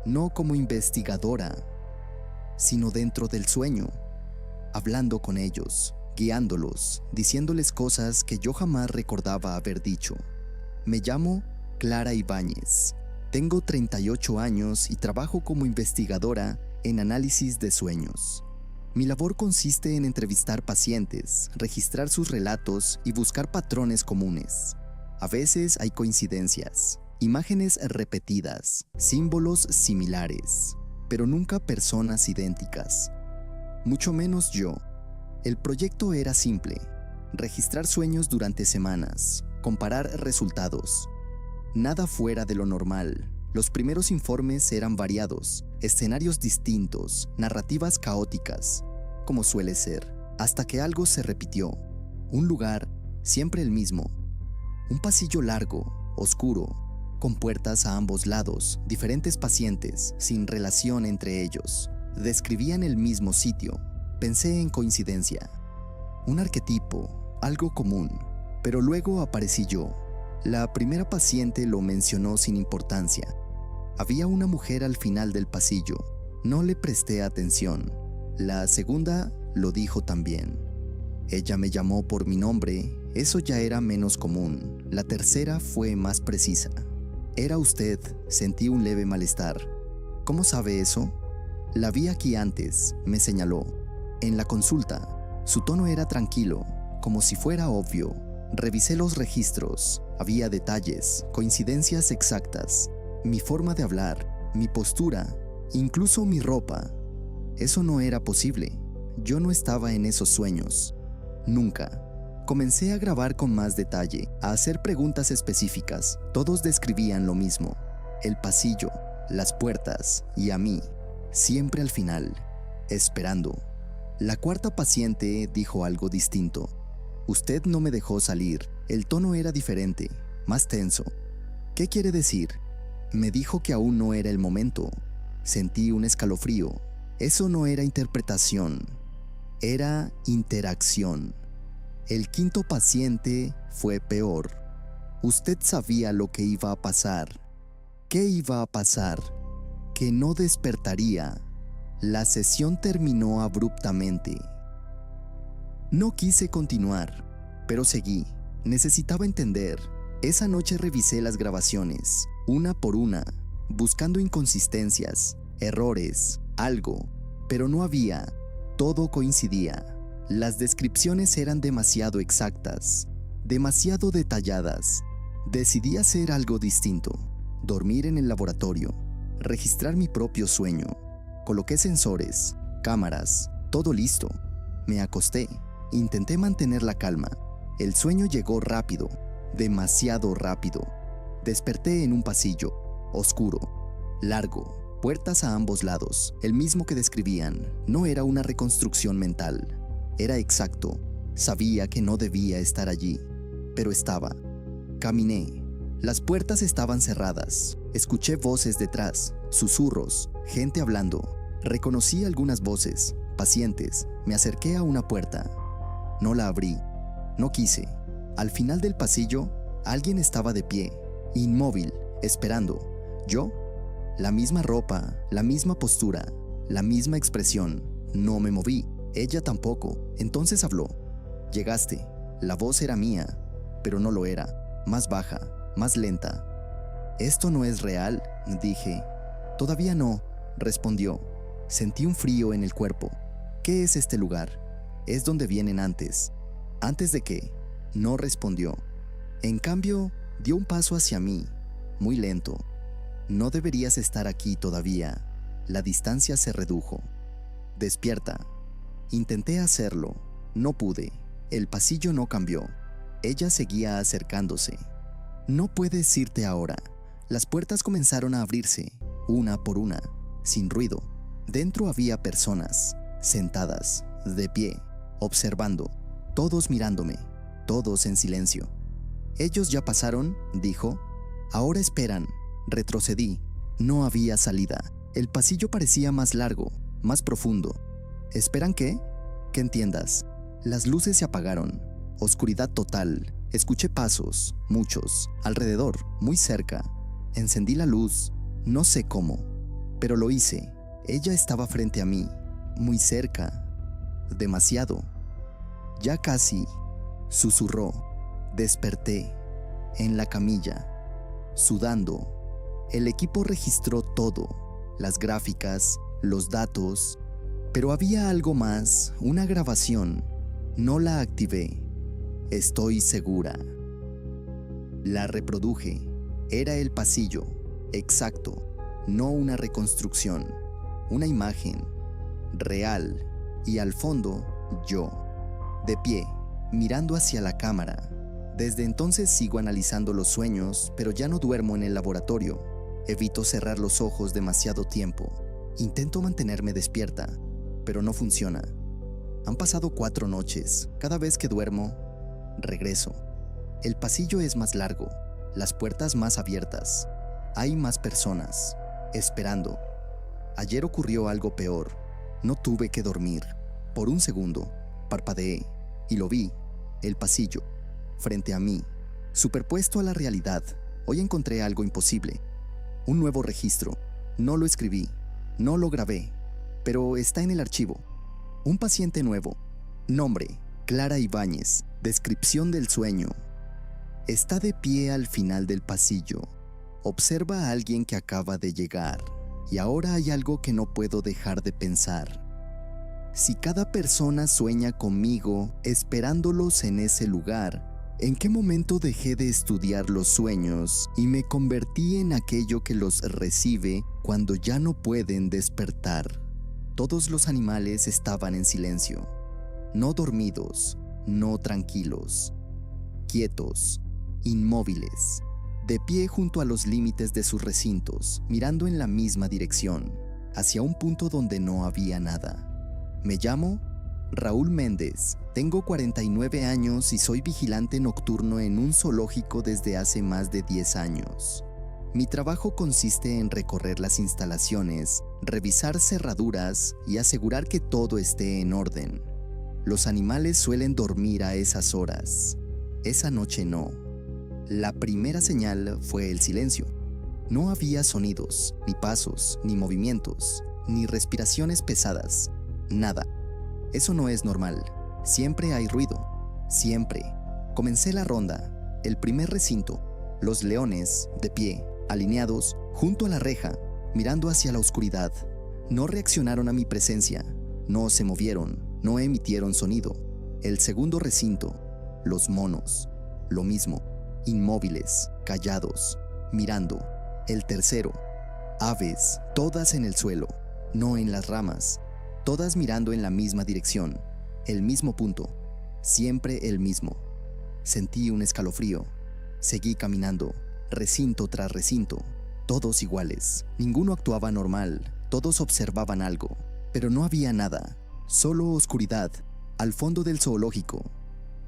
no como investigadora, sino dentro del sueño, hablando con ellos, guiándolos, diciéndoles cosas que yo jamás recordaba haber dicho. Me llamo Clara Ibáñez. Tengo 38 años y trabajo como investigadora en análisis de sueños. Mi labor consiste en entrevistar pacientes, registrar sus relatos y buscar patrones comunes. A veces hay coincidencias, imágenes repetidas, símbolos similares, pero nunca personas idénticas. Mucho menos yo. El proyecto era simple: registrar sueños durante semanas, comparar resultados. Nada fuera de lo normal. Los primeros informes eran variados, escenarios distintos, narrativas caóticas, como suele ser, hasta que algo se repitió. Un lugar, siempre el mismo. Un pasillo largo, oscuro, con puertas a ambos lados, diferentes pacientes, sin relación entre ellos. Describían el mismo sitio. Pensé en coincidencia. Un arquetipo, algo común, pero luego aparecí yo. La primera paciente lo mencionó sin importancia. Había una mujer al final del pasillo. No le presté atención. La segunda lo dijo también. Ella me llamó por mi nombre. Eso ya era menos común. La tercera fue más precisa. Era usted. Sentí un leve malestar. ¿Cómo sabe eso? La vi aquí antes, me señaló. En la consulta. Su tono era tranquilo, como si fuera obvio. Revisé los registros. Había detalles, coincidencias exactas. Mi forma de hablar, mi postura, incluso mi ropa. Eso no era posible. Yo no estaba en esos sueños. Nunca. Comencé a grabar con más detalle, a hacer preguntas específicas. Todos describían lo mismo. El pasillo, las puertas y a mí, siempre al final, esperando. La cuarta paciente dijo algo distinto. Usted no me dejó salir. El tono era diferente, más tenso. ¿Qué quiere decir? Me dijo que aún no era el momento. Sentí un escalofrío. Eso no era interpretación, era interacción. El quinto paciente fue peor. Usted sabía lo que iba a pasar. ¿Qué iba a pasar? Que no despertaría. La sesión terminó abruptamente. No quise continuar, pero seguí. Necesitaba entender. Esa noche revisé las grabaciones, una por una, buscando inconsistencias, errores, algo, pero no había. Todo coincidía. Las descripciones eran demasiado exactas, demasiado detalladas. Decidí hacer algo distinto. Dormir en el laboratorio, registrar mi propio sueño. Coloqué sensores, cámaras, todo listo. Me acosté. Intenté mantener la calma. El sueño llegó rápido, demasiado rápido. Desperté en un pasillo, oscuro, largo, puertas a ambos lados, el mismo que describían. No era una reconstrucción mental. Era exacto. Sabía que no debía estar allí, pero estaba. Caminé. Las puertas estaban cerradas. Escuché voces detrás, susurros, gente hablando. Reconocí algunas voces, pacientes. Me acerqué a una puerta. No la abrí. No quise. Al final del pasillo, alguien estaba de pie, inmóvil, esperando. ¿Yo? La misma ropa, la misma postura, la misma expresión. No me moví. Ella tampoco. Entonces habló. Llegaste. La voz era mía, pero no lo era. Más baja, más lenta. «¿Esto no es real?», dije. «Todavía no», respondió. Sentí un frío en el cuerpo. «¿Qué es este lugar?». «Es donde vienen antes». «¿Antes de qué?». No respondió. En cambio, dio un paso hacia mí, muy lento. «No deberías estar aquí todavía». La distancia se redujo. «Despierta». Intenté hacerlo. No pude. El pasillo no cambió. Ella seguía acercándose. No puedes irte ahora. Las puertas comenzaron a abrirse, una por una, sin ruido. Dentro había personas, sentadas, de pie, observando, todos mirándome, todos en silencio. Ellos ya pasaron, dijo. Ahora esperan. Retrocedí. No había salida. El pasillo parecía más largo, más profundo. ¿Esperan qué? Que entiendas. Las luces se apagaron. Oscuridad total. Escuché pasos, muchos, alrededor, muy cerca. Encendí la luz, no sé cómo, pero lo hice. Ella estaba frente a mí, muy cerca. Demasiado. Ya casi. Susurró. Desperté. En la camilla. Sudando. El equipo registró todo. Las gráficas, los datos. Pero había algo más, una grabación. No la activé. Estoy segura. La reproduje. Era el pasillo. Exacto. No una reconstrucción. Una imagen. Real. Y al fondo, yo. De pie, mirando hacia la cámara. Desde entonces sigo analizando los sueños, pero ya no duermo en el laboratorio. Evito cerrar los ojos demasiado tiempo. Intento mantenerme despierta, pero no funciona. Han pasado 4 noches. Cada vez que duermo, regreso. El pasillo es más largo, las puertas más abiertas. Hay más personas, esperando. Ayer ocurrió algo peor. No tuve que dormir. Por un segundo, parpadeé y lo vi, el pasillo, frente a mí, superpuesto a la realidad. Hoy encontré algo imposible. Un nuevo registro. No lo escribí, no lo grabé, pero está en el archivo. Un paciente nuevo. Nombre: Clara Ibáñez. Descripción del sueño. Está de pie al final del pasillo. Observa a alguien que acaba de llegar. Y ahora hay algo que no puedo dejar de pensar. Si cada persona sueña conmigo, esperándolos en ese lugar, ¿en qué momento dejé de estudiar los sueños y me convertí en aquello que los recibe cuando ya no pueden despertar? Todos los animales estaban en silencio, no dormidos, no tranquilos, quietos, inmóviles, de pie junto a los límites de sus recintos, mirando en la misma dirección, hacia un punto donde no había nada. Me llamo Raúl Méndez, tengo 49 años y soy vigilante nocturno en un zoológico desde hace más de 10 años. Mi trabajo consiste en recorrer las instalaciones, revisar cerraduras y asegurar que todo esté en orden. Los animales suelen dormir a esas horas. Esa noche no. La primera señal fue el silencio. No había sonidos, ni pasos, ni movimientos, ni respiraciones pesadas. Nada. Eso no es normal. Siempre hay ruido. Siempre. Comencé la ronda. El primer recinto. Los leones, de pie, alineados, junto a la reja, mirando hacia la oscuridad. No reaccionaron a mi presencia. No se movieron. No emitieron sonido. El segundo recinto. Los monos. Lo mismo. Inmóviles, callados, mirando. El tercero. Aves, todas en el suelo, no en las ramas. Todas mirando en la misma dirección, el mismo punto, siempre el mismo. Sentí un escalofrío. Seguí caminando, recinto tras recinto, todos iguales. Ninguno actuaba normal, todos observaban algo, pero no había nada, solo oscuridad, al fondo del zoológico.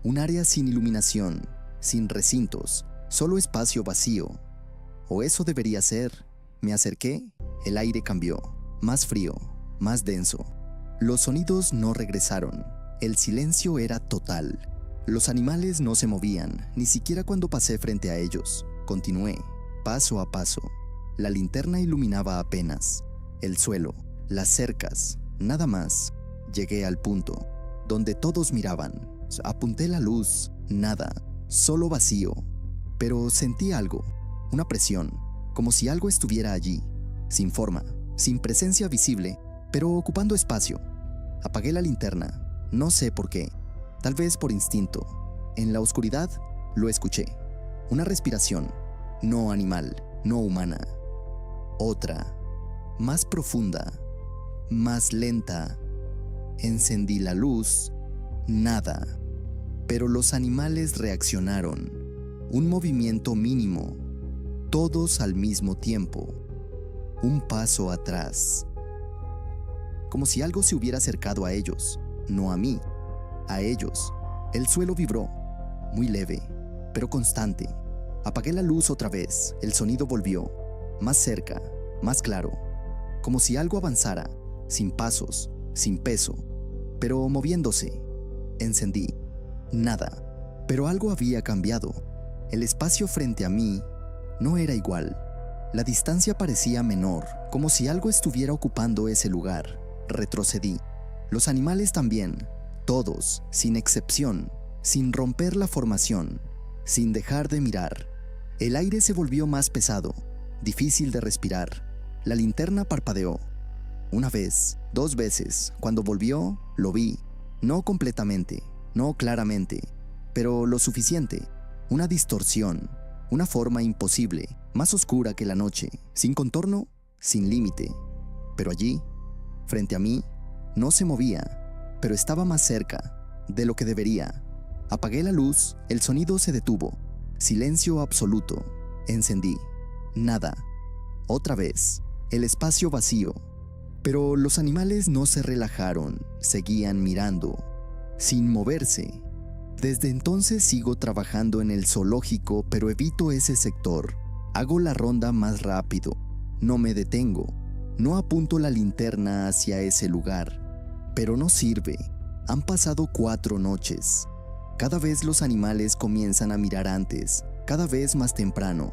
Un área sin iluminación, sin recintos, solo espacio vacío. O eso debería ser. Me acerqué, el aire cambió, más frío, más denso. Los sonidos no regresaron, el silencio era total. Los animales no se movían, ni siquiera cuando pasé frente a ellos. Continué, paso a paso. La linterna iluminaba apenas. El suelo, las cercas, nada más. Llegué al punto, donde todos miraban. Apunté la luz, nada, solo vacío. Pero sentí algo, una presión, como si algo estuviera allí, sin forma, sin presencia visible, pero ocupando espacio. Apagué la linterna, no sé por qué, tal vez por instinto. En la oscuridad, lo escuché. Una respiración, no animal, no humana. Otra, más profunda, más lenta. Encendí la luz, nada. Pero los animales reaccionaron. Un movimiento mínimo, todos al mismo tiempo. Un paso atrás. Como si algo se hubiera acercado a ellos, no a mí, a ellos. El suelo vibró, muy leve, pero constante. Apagué la luz otra vez, el sonido volvió, más cerca, más claro, como si algo avanzara, sin pasos, sin peso, pero moviéndose. Encendí, nada, pero algo había cambiado. El espacio frente a mí no era igual. La distancia parecía menor, como si algo estuviera ocupando ese lugar. Retrocedí. Los animales también, todos, sin excepción, sin romper la formación, sin dejar de mirar. El aire se volvió más pesado, difícil de respirar. La linterna parpadeó. Una vez, 2 veces, cuando volvió, lo vi. No completamente, no claramente, pero lo suficiente. Una distorsión, una forma imposible, más oscura que la noche, sin contorno, sin límite. Pero allí, frente a mí, no se movía, pero estaba más cerca de lo que debería. Apagué la luz, el sonido se detuvo. Silencio absoluto. Encendí. Nada. Otra vez. El espacio vacío. Pero los animales no se relajaron, seguían mirando, sin moverse. Desde entonces sigo trabajando en el zoológico, pero evito ese sector. Hago la ronda más rápido. No me detengo. No apunto la linterna hacia ese lugar. Pero no sirve. Han pasado 4 noches. Cada vez los animales comienzan a mirar antes, cada vez más temprano.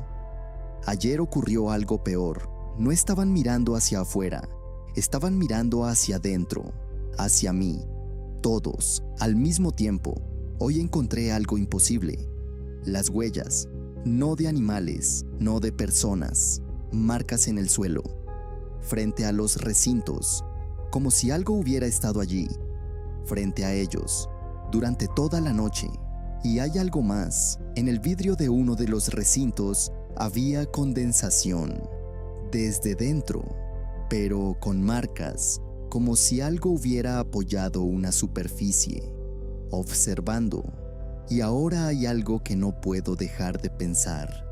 Ayer ocurrió algo peor. No estaban mirando hacia afuera. Estaban mirando hacia adentro, hacia mí. Todos, al mismo tiempo. Hoy encontré algo imposible. Las huellas, no de animales, no de personas. Marcas en el suelo, frente a los recintos, como si algo hubiera estado allí, frente a ellos, durante toda la noche. Y hay algo más. En el vidrio de uno de los recintos había condensación. Desde dentro, pero con marcas, como si algo hubiera apoyado una superficie. Observando, y ahora hay algo que no puedo dejar de pensar.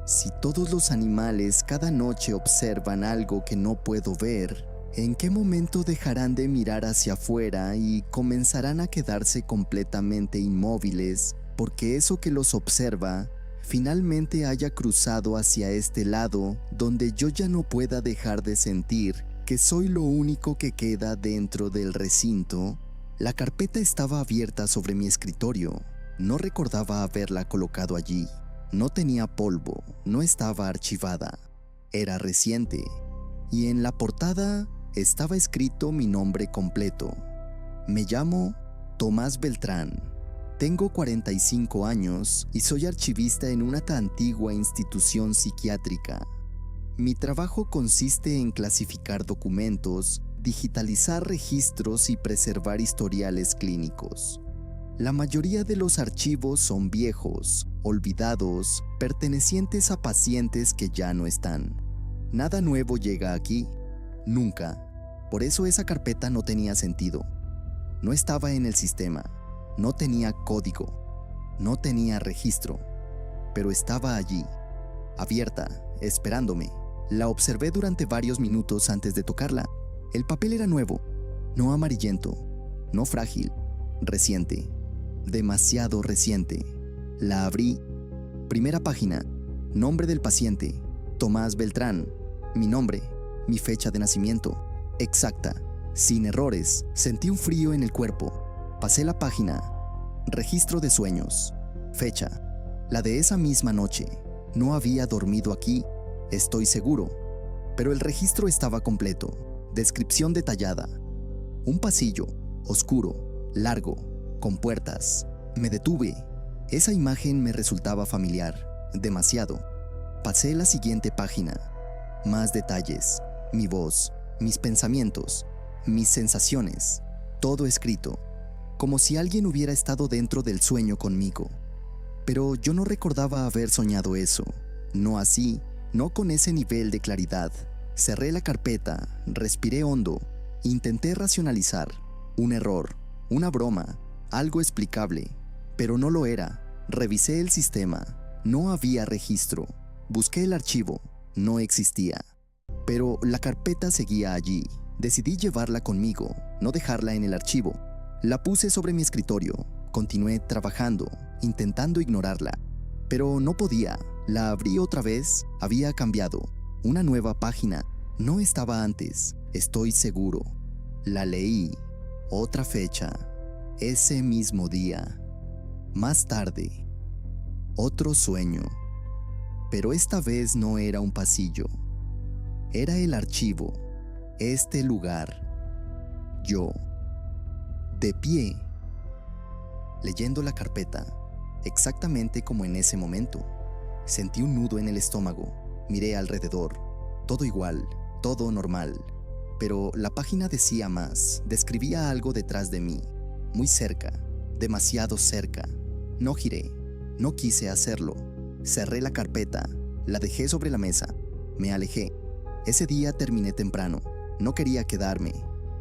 Si todos los animales cada noche observan algo que no puedo ver, ¿en qué momento dejarán de mirar hacia afuera y comenzarán a quedarse completamente inmóviles porque eso que los observa finalmente haya cruzado hacia este lado donde yo ya no pueda dejar de sentir que soy lo único que queda dentro del recinto? La carpeta estaba abierta sobre mi escritorio. No recordaba haberla colocado allí. No tenía polvo, no estaba archivada. Era reciente. Y en la portada estaba escrito mi nombre completo. Me llamo Tomás Beltrán. Tengo 45 años y soy archivista en una tan antigua institución psiquiátrica. Mi trabajo consiste en clasificar documentos, digitalizar registros y preservar historiales clínicos. La mayoría de los archivos son viejos, olvidados, pertenecientes a pacientes que ya no están. Nada nuevo llega aquí, nunca. Por eso esa carpeta no tenía sentido. No estaba en el sistema, no tenía código, no tenía registro, pero estaba allí, abierta, esperándome. La observé durante varios minutos antes de tocarla. El papel era nuevo, no amarillento, no frágil, reciente, demasiado reciente. La abrí. Primera página, nombre del paciente, Tomás Beltrán, mi nombre, mi fecha de nacimiento, exacta, sin errores. Sentí un frío en el cuerpo. Pasé la página, registro de sueños, fecha, la de esa misma noche. No había dormido aquí, estoy seguro, pero el registro estaba completo. Descripción detallada. Un pasillo, oscuro, largo, con puertas. Me detuve. Esa imagen me resultaba familiar, demasiado. Pasé la siguiente página. Más detalles. Mi voz, mis pensamientos, mis sensaciones. Todo escrito, como si alguien hubiera estado dentro del sueño conmigo. Pero yo no recordaba haber soñado eso. No así, no con ese nivel de claridad. Cerré la carpeta, respiré hondo. Intenté racionalizar, un error, una broma, algo explicable, pero no lo era. Revisé el sistema, no había registro. Busqué el archivo, no existía. Pero la carpeta seguía allí. Decidí llevarla conmigo, no dejarla en el archivo. La puse sobre mi escritorio, continué trabajando, intentando ignorarla. Pero no podía, la abrí otra vez, había cambiado. Una nueva página, no estaba antes, estoy seguro. La leí, otra fecha, ese mismo día. Más tarde, otro sueño. Pero esta vez no era un pasillo. Era el archivo, este lugar. Yo, de pie, leyendo la carpeta, exactamente como en ese momento. Sentí un nudo en el estómago, miré alrededor, todo igual, todo normal. Pero la página decía más, describía algo detrás de mí, muy cerca, demasiado cerca. No giré, no quise hacerlo. Cerré la carpeta, la dejé sobre la mesa, me alejé. Ese día terminé temprano, no quería quedarme,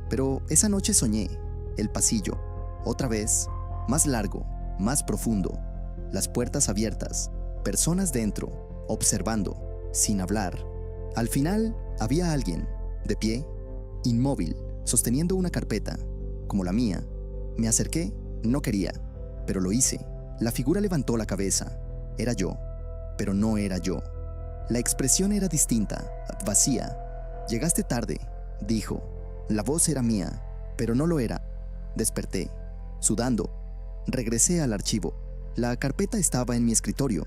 pero esa noche soñé, el pasillo, otra vez, más largo, más profundo, las puertas abiertas, personas dentro, observando, sin hablar. Al final, había alguien, de pie, inmóvil, sosteniendo una carpeta, como la mía. Me acerqué, no quería, pero lo hice. La figura levantó la cabeza. Era yo, pero no era yo. La expresión era distinta, vacía. Llegaste tarde, dijo. La voz era mía, pero no lo era. Desperté, sudando. Regresé al archivo. La carpeta estaba en mi escritorio,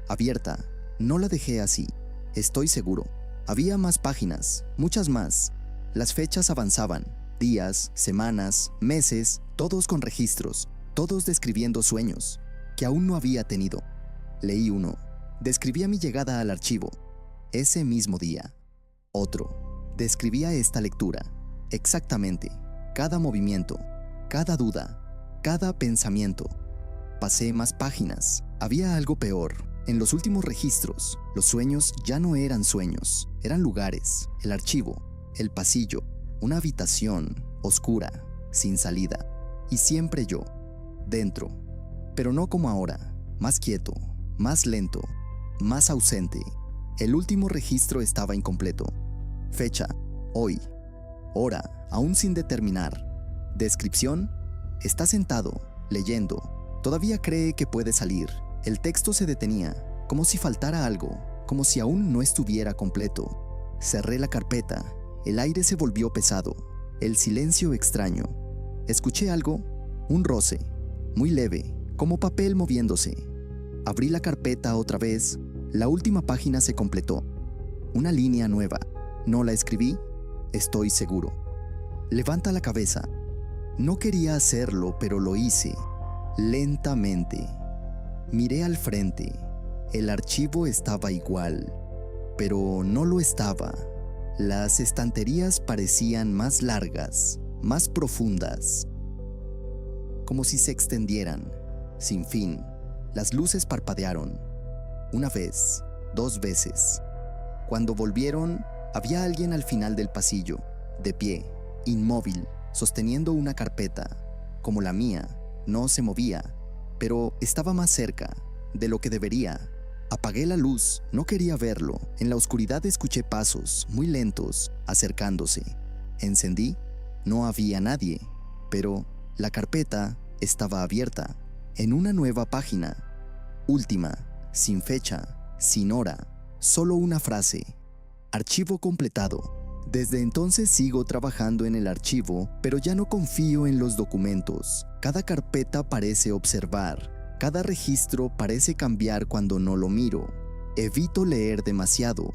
abierta. No la dejé así, estoy seguro. Había más páginas, muchas más. Las fechas avanzaban, días, semanas, meses, todos con registros, todos describiendo sueños que aún no había tenido. Leí uno, describía mi llegada al archivo, ese mismo día. Otro, describía esta lectura, exactamente, cada movimiento, cada duda, cada pensamiento. Pasé más páginas, había algo peor. En los últimos registros, los sueños ya no eran sueños, eran lugares, el archivo, el pasillo, una habitación oscura, sin salida, y siempre yo, dentro, pero no como ahora, más quieto, más lento, más ausente. El último registro estaba incompleto. Fecha, hoy. Hora, aún sin determinar. Descripción, está sentado, leyendo. Todavía cree que puede salir. El texto se detenía, como si faltara algo, como si aún no estuviera completo. Cerré la carpeta, el aire se volvió pesado, el silencio extraño. Escuché algo, un roce, muy leve, como papel moviéndose. Abrí la carpeta otra vez, la última página se completó. Una línea nueva, no la escribí, estoy seguro. Levanta la cabeza. No quería hacerlo, pero lo hice, lentamente. Miré al frente. El archivo estaba igual, pero no lo estaba. Las estanterías parecían más largas, más profundas, como si se extendieran, sin fin. Las luces parpadearon. Una vez, 2 veces. Cuando volvieron, había alguien al final del pasillo, de pie, inmóvil, sosteniendo una carpeta, como la mía. No se movía, pero estaba más cerca de lo que debería. Apagué la luz, no quería verlo. En la oscuridad escuché pasos, muy lentos, acercándose. Encendí, no había nadie, pero la carpeta estaba abierta, en una nueva página. Última, sin fecha, sin hora, solo una frase. Archivo completado. Desde entonces sigo trabajando en el archivo, pero ya no confío en los documentos. Cada carpeta parece observar. Cada registro parece cambiar cuando no lo miro. Evito leer demasiado.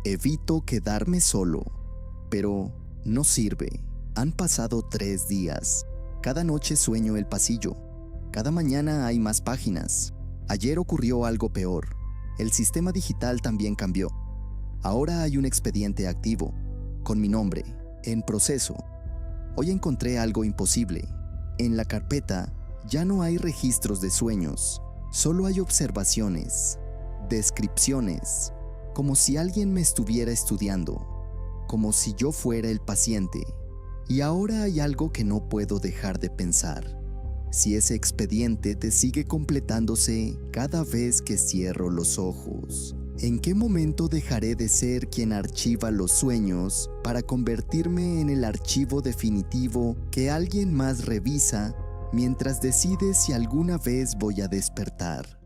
Evito quedarme solo. Pero no sirve. Han pasado 3 días. Cada noche sueño el pasillo. Cada mañana hay más páginas. Ayer ocurrió algo peor. El sistema digital también cambió. Ahora hay un expediente activo, con mi nombre, en proceso. Hoy encontré algo imposible. En la carpeta ya no hay registros de sueños, solo hay observaciones, descripciones, como si alguien me estuviera estudiando, como si yo fuera el paciente. Y ahora hay algo que no puedo dejar de pensar. Si ese expediente te sigue completándose cada vez que cierro los ojos, ¿en qué momento dejaré de ser quien archiva los sueños para convertirme en el archivo definitivo que alguien más revisa mientras decide si alguna vez voy a despertar?